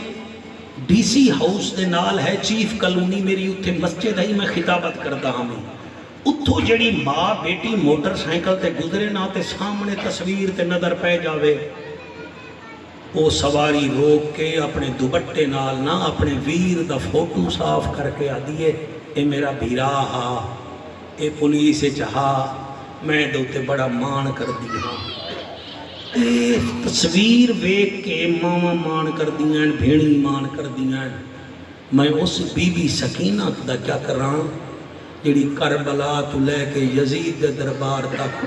ڈی سی ہاؤس دے نال ہے چیف کالونی، میری اتھے مسجد ہے، میں خطابت کرتا ہوں. اتھو جڑی ماں بیٹی موٹر سائیکل تے گزرے نا تے سامنے تصویر تے نظر پہ جاوے، وہ سواری روک کے اپنے دوپٹے نال نہ اپنے ویر دا فوٹو صاف کر کے آدیے اے میرا بھیرا ہا، اے پولیس چاہا، میں دوتے بڑا مان کر دیا. اے تصویر ویک کے ماما مان کر دیا، بھیڑی مان کر دیا. میں اس بی بی سکینہ دا کیا کر رہا ہوں جڑی کربلا تو لے کے یزید دے دربار تک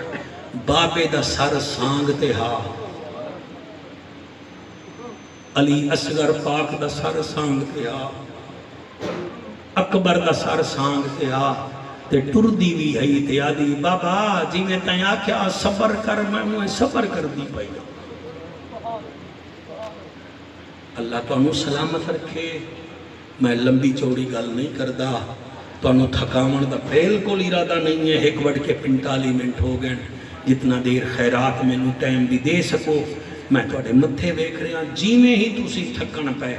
بابے دا سر سانگ تے ہا، علی اصغر پاک دا سر سانگ تے آ، اکبر دا سر سانگ تے آ، تے ٹردی بھی ہے تے آدھی بابا جی میں تائیں آکھیا صبر کر، میں صبر کر دی پائی. اللہ تو انہوں سلامت رکھے. میں لمبی چوڑی گل نہیں کردہ، تو انہوں تھکاون دا بالکل ارادہ نہیں ہے. 1:45 منٹ ہو گئے، جتنا دیر خیرات میں نو ٹائم بھی دے سکو. میں توڑے متھے بیکھ رہے ہیں، جی میں ہی تُسی تھکن پہ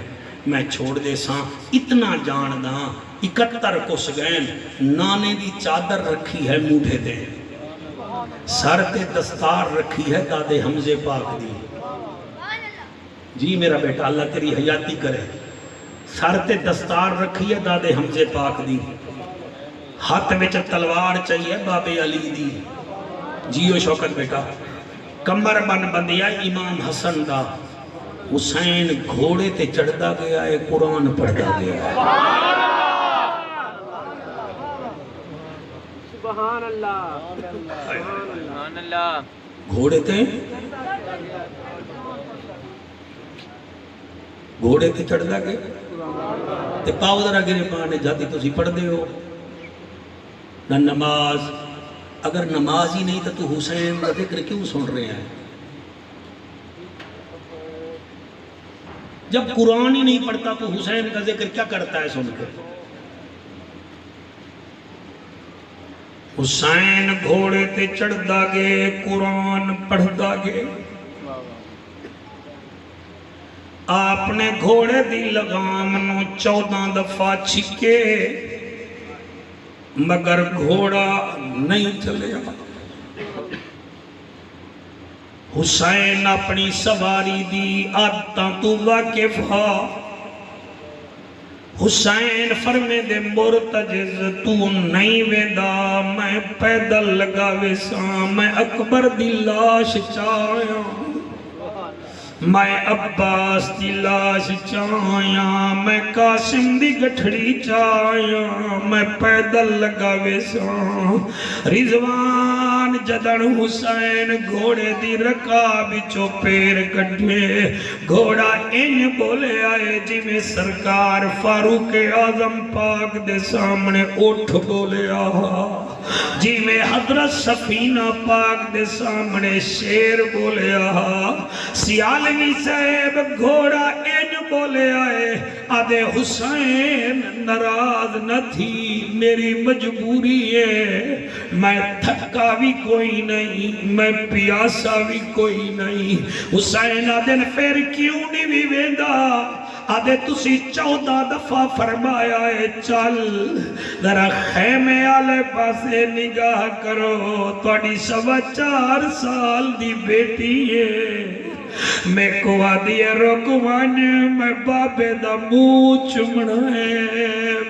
میں چھوڑ دے ساں. اتنا جان دا 71 کس گئے، نانے دی چادر رکھی ہے موٹھے دے، سر تے دستار رکھی ہے دادے حمزے پاک دی. جی میرا بیٹا اللہ تیری حیاتی کرے. سر تے دستار رکھی ہے دادے حمزے پاک دی، ہاتھ وچ تلوار چاہیے بابے علی دی. جیو شوکت بیٹا. کمر بن بندیا امام حسن دا. حسین گھوڑے تے چڑھدا گیا ہے، قرآن پڑھدا گیا ہے. سبحان اللہ سبحان اللہ. گھوڑے تے چڑھدا گیا تے پاؤ ذرا گرے پانے جاتی تسی پڑھ دے ہو نہ نماز. اگر نماز ہی نہیں تو حسین کا ذکر کیوں سن رہے ہیں؟ جب قرآن ہی نہیں پڑھتا تو حسین کا ذکر کیا کرتا ہے سن کے؟ حسین گھوڑے تے چڑھدا گے، قرآن پڑھدا گے. آپ نے گھوڑے دی لگام نو 14 دفعہ چھکے، مگر گھوڑا نہیں چلیا. حسین اپنی سواری دی عادتاں تو واقف ہا. حسین فرمے دے مرتجز تو نہیں ویندا، میں پیدل لگاوے ساں. میں اکبر دی لاش چاہیاں، میں عباس دی لاش چاہیاں، میں قاسم دی گٹھڑی چاہیاں، میں پیدل لگاوے ساں. رضوان جدن حسین گھوڑے دی رکاب چو پیر کٹھے، گھوڑا ان بولے آئے جی میں سرکار فاروق اعظم پاک دے سامنے اٹھ بولے آہا، جی میں حضرت سفینہ پاک دے سامنے شیر بولے آہا. سیالوی صاحب گھوڑا ان بولے آئے آدھے حسین ناراض نہ تھی، میری مجبوری ہے، میں تھکا بھی کوئی نہیں، میں پیاسا بھی کوئی نہیں. حسین آدھے پھر کیوں نہیں بھی ویندا؟ آدھے تسی 14 دفعہ فرمایا ہے چل ذرا خیمے آلے پاسے نگاہ کرو، توڑی 4.25 سال دی بیٹی ہے. میں کو آدھی رکوان میں بابے دا منہ چمنا ہے،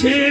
6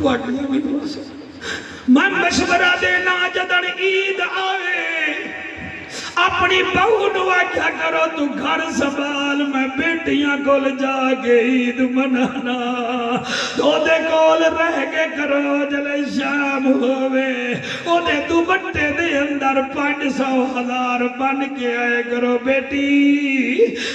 تھوڑیاں بھی ہو سکتا میں مشورہ دینا جدن عید آوے اپنی بہو نو آکھیا کرو تو گھر سنبھال میں بیٹیاں کول جا کے عید منانا تو دے کول رہ کے کرو جلے شام ہوئے او دے دوپٹے دے اندر 500,000 بن کے آئے کرو بیٹی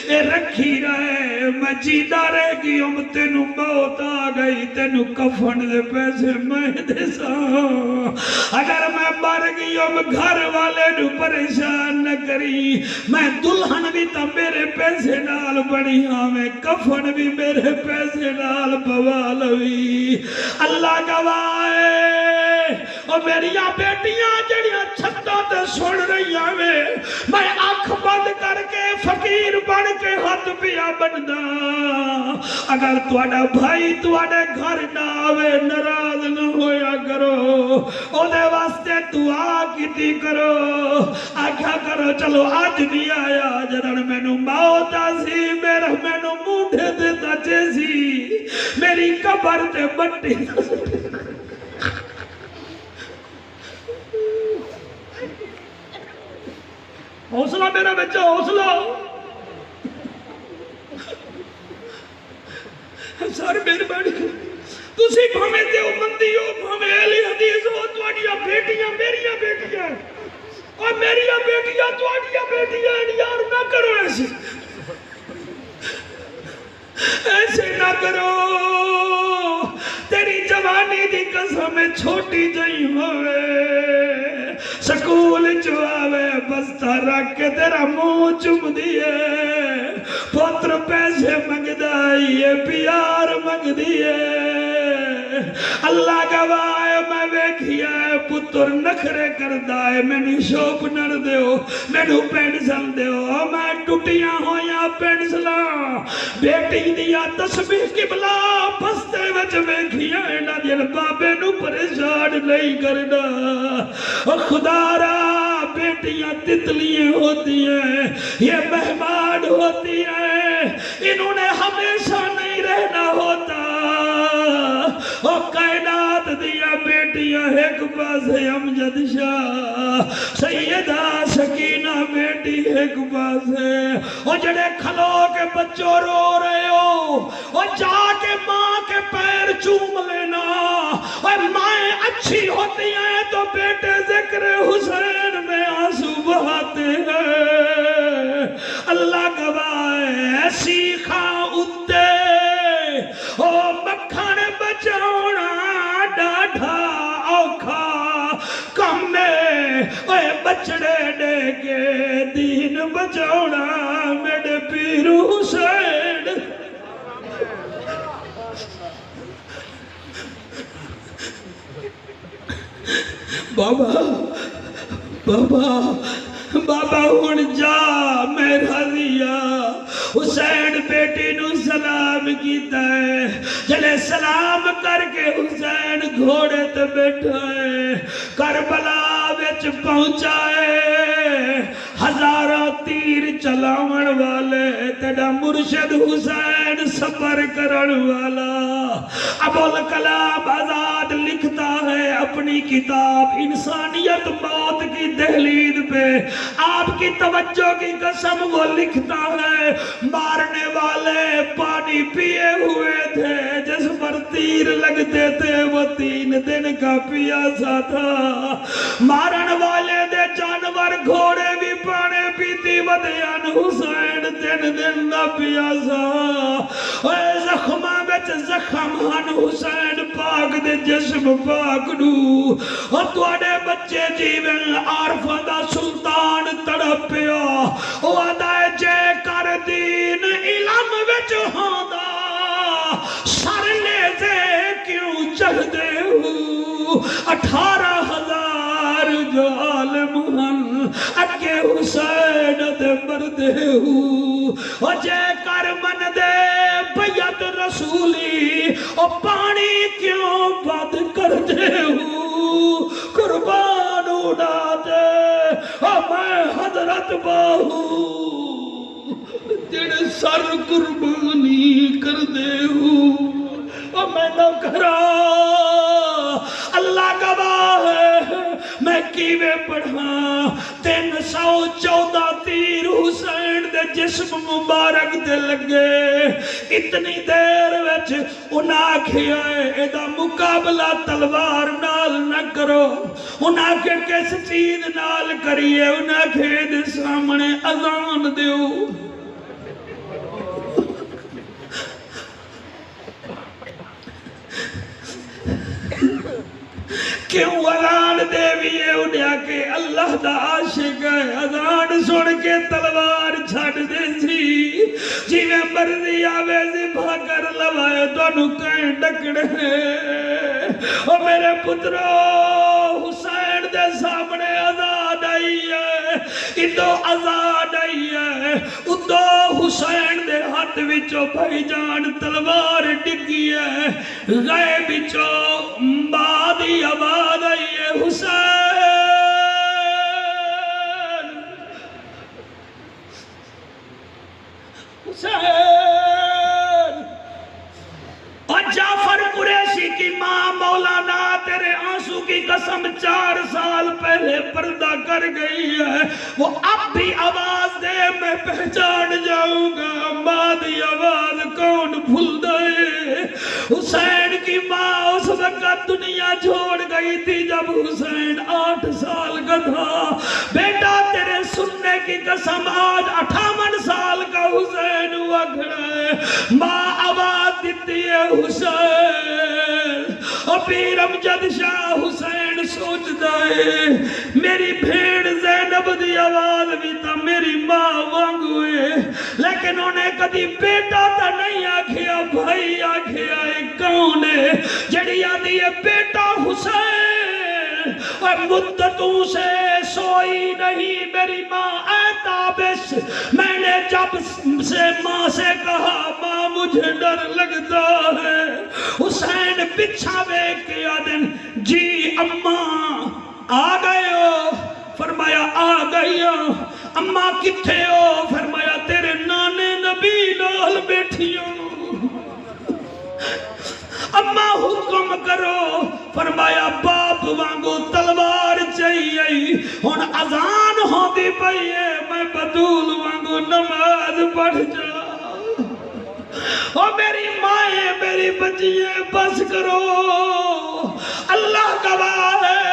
اے رکھی رہے میں جیدہ رہ گی تینو موت آ گئی تینو کفن دے پیسے میں دے ساں اگر میں مر گئی گھر والے نو پریشان نہ کری میں دلہن بھی تا میرے پیسے نال بڑی ہاں میں کفن بھی میرے پیسے نال بوالوی اللہ گواہ اور میریاں بیٹیاں جڑیاں چھتوں تے سن رہی میں آنکھ بند کر کے فقیر بن کے ہاتھ پیا بندا اگر تواڈا بھائی تواڈے گھر نہ آوے ناراض نہ ہویا کرو او دے واسطے دعا کیتی کرو آکھیا کرو چلو آج بھی آیا جدن مینوں موت آسی میرا مینوں موڈے تے تچے سی میری قبر تے مٹی حوصلہ میرا بچہ حوصلہ سارے مہربانی تسی بھامے دیوبندی ہو بھامے اہل حدیث ہو تواڈیاں بیٹیاں میریاں بیٹیاں اور میریاں بیٹیاں تواڈیاں بیٹیاں یار نہ کرو ایسے نہ کرو تیری جوانی دی قسم چھوٹی جئی ہوئے سکول جو آوے بستہ رکھ کے تیرا منہ چم دیئے پتر پیسے منگ دائیے پیار منگ دیئے اللہ گواہ میں ویکھیا ہے پتر نکھرے کر دائے میں نے شوپنر دیو میں نے پینسل دیو میں ٹوٹیاں ہویا پینسلاں بیٹی دیا تسبیح قبلہ بستے وچ ویکھیا ہے نہ دل بابے نو پریشان نہیں کرنا خدا را بیٹیاں تتلیاں ہوتی ہیں یہ مہمان ہوتی ہیں انہوں نے ہمیشہ نہیں رہنا ہوتا اور کائنات دیا بیٹیاں ایک پاس ہے امجد شاہ سیدہ سکینہ بیٹی ایک پاس ہے اور جڑے کھلو کے بچوں رو رہے ہو اور جا کے ماں کے پیر چوم لینا اور مائیں اچھی ہوتی ہیں تو بیٹے ذکر حسین میں آنسو بہاتے ہیں اللہ گواہ ایسی خاں اتے او مکھن بچاؤنا ڈاڈھا اوکھا کم میں اے بچڑے دے کے دین بچاؤنا میرے پیر حسین بابا بابا بابا ہن جا میں رضیا حسین بیٹی نو سلام کیتا ہے جلے سلام کر کے حسین گھوڑے تے بیٹھا ہے کربلا وچ پہنچا ہے ہزاروں تیر چلاون والے تیرا مرشد حسین صبر کرن والا ابوالکلام آزاد لکھتا ہے اپنی کتاب انسانیت موت کی دہلیز پہ آپ کی توجہ کی قسم وہ لکھتا ہے مارنے والے پانی پیے ہوئے تھے جس پر تیر لگتے تھے وہ 3 دن کا پیاسا تھا مارن والے دے جانور گھوڑے بھی پانے پیتی ودیان حسین 3 دن دا پیاسا اے زخمہ بچ زخم ہن حسین پاک دے جسم پاک نو اور توڑے بچے جیون عارفہ دا سلطان تڑپیا او ادائے جے کر دین علم وچ ہوندا سر لیزے کیوں چڑھ دے ہو 18,000 جو عالم ہن اگے حسین دے مردے ہو او جے کر من دے بیعت رسولی او پانی کیوں بد کر دے ہو قربان اڑا دے او میں حضرت باہو تیرے سر قربانی کر دے ہو او میں نوکرا کیویں پڑھاں 314 تیر حسین دے جسم مبارک تے لگے اتنی دیر وچ انہاں آکھیا ادا مقابلہ تلوار نال نہ کرو انہاں کے کس چیز نال کریے انہاں کے دے سامنے اذان دیو کیوں اذان دیویے انہیں کہ اللہ دا عاشق ہے اذان سن کے تلوار چھڑ دے سی جی میں مرضی آوے ذبح کر لوائے تو انہوں کہیں ڈکڑے اور میرے پترو حسین دے سامنے اذان آئی ہے ادو اذان آئی ہے ادو حسین دے ہاتھ وچوں بھائی جان تلوار ڈگی ہے غیب وچوں بادی آواز آئی ہے حسین حسین اور جعفر قریشی کی ماں مولانا تیرے آنسو کی قسم 4 سال پہلے پردہ کر گئی ہے وہ اب بھی آواز دے میں پہچان جاؤں گا مادی آواز کون بھول دے حسین کی ماں اس وقت دنیا چھوڑ گئی تھی جب حسین 8 سال کا تھا بیٹا تیرے سننے کی قسم آج 58 سال کا حسین ہوا کھڑا ہے ماں آواز دیتی ہے حسین اور پیر امجد شاہ حسین سوچ دائے میری بھیڑ زینب دی آواز بھی تا میری ماں وانگوئے لیکن انہیں کدی بیٹا تا نہیں آکھیا بھائی آکھیا ایک کون ہے جڑی آدھی ہے بیٹا حسین اور مدتوں سے سوئی نہیں میری ماں اے تابش میں نے جب سے ماں سے کہا ماں مجھے ڈر لگتا ہے حسین بچھا بیک کے آدن جی اماں آ گئے ہو فرمایا آ گئی ہو اماں کتھے ہو فرمایا تیرے نانے نبی نال بیٹھی ہوں اماں حکم کرو فرمایا باپ وانگو تلوار چاہیے ہن اذان ہوندی پئی ہے میں بطول وانگو نماز پڑھ جا او میری مائیں میری بچیاں بس کرو اللہ گواہ ہے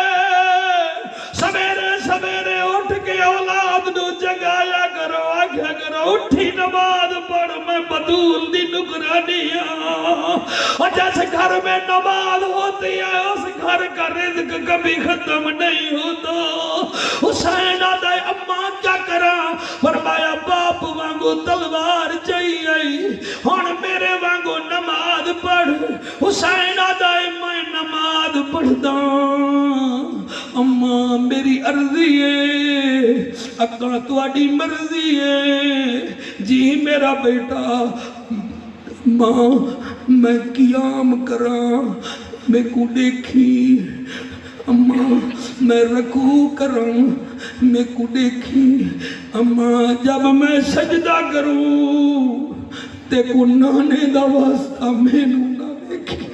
سویرے سویرے اٹھ کے اولاد نو جگایا کرو آگیا کرو اٹھی نماز پڑھ میں بطول دی نگرانی ہاں اور جیسے گھر میں نماز ہوتی ہے اس گھر کا رزق کبھی ختم نہیں ہوتا حسین آدھے اماں کیا کرا فرمایا باپ وانگو تلوار چاہیے ہن میرے وانگو نماز پڑھ حسین آدھے میں نماز پڑھدا اماں میری عرضی ہے اکا تواڈی مرضی ہے جی میرا بیٹا ماں میں قیام کراں میں کو دیکھی اماں میں رکوع کراں میں کو دیکھی اماں جب میں سجدہ کروں تے کو نانے دا واسطہ مینوں نہ دیکھی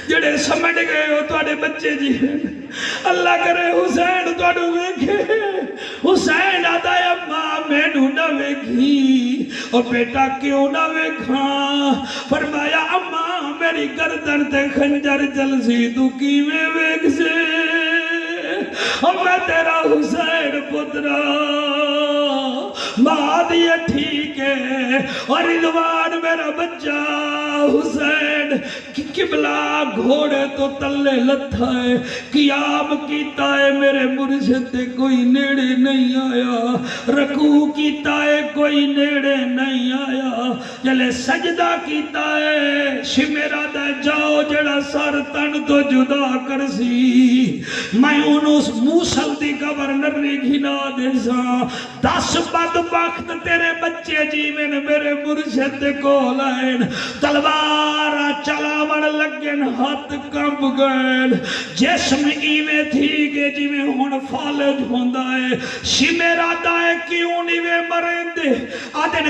جڑے سمجھ گئے ہو تواڈے بچے جی اللہ کرے حسین تواڈو ویکھے حسین آدا ہے ماں مینوں نہ ویکھی اور بیٹا کیوں نہ ویکھاں فرمایا اماں میری گردن تے خنجر چلسی تو کیویں ویکھ سے اور میں تیرا حسین پترا ماں دیے ٹھیک ہے اور رضوان میرا بچہ حسین قبلہ گھوڑے تو تلے لتھا ہے قیام کیتا ہے میرے مرشد تے کوئی نیڑے نہیں آیا رکوع کیتا ہے کوئی نیڑے نہیں آیا جلے سجدہ کیتا ہے شمیرہ دے جاؤ جڑا سر تن تو جدا کرسی میں انہوں موسل دی گورنری گھنا دے سا 10 بدبخت تیرے بچے جیوین میرے مرشد کو لائن تلوارہ چلاوڑ لگن ہاتھ کمپ گئن جسم ایویں تھی کہ جیویں ہون فالج ہوندہ ہے شمیرہ دائے کیوں نیویں مرین دے آدن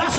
10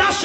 10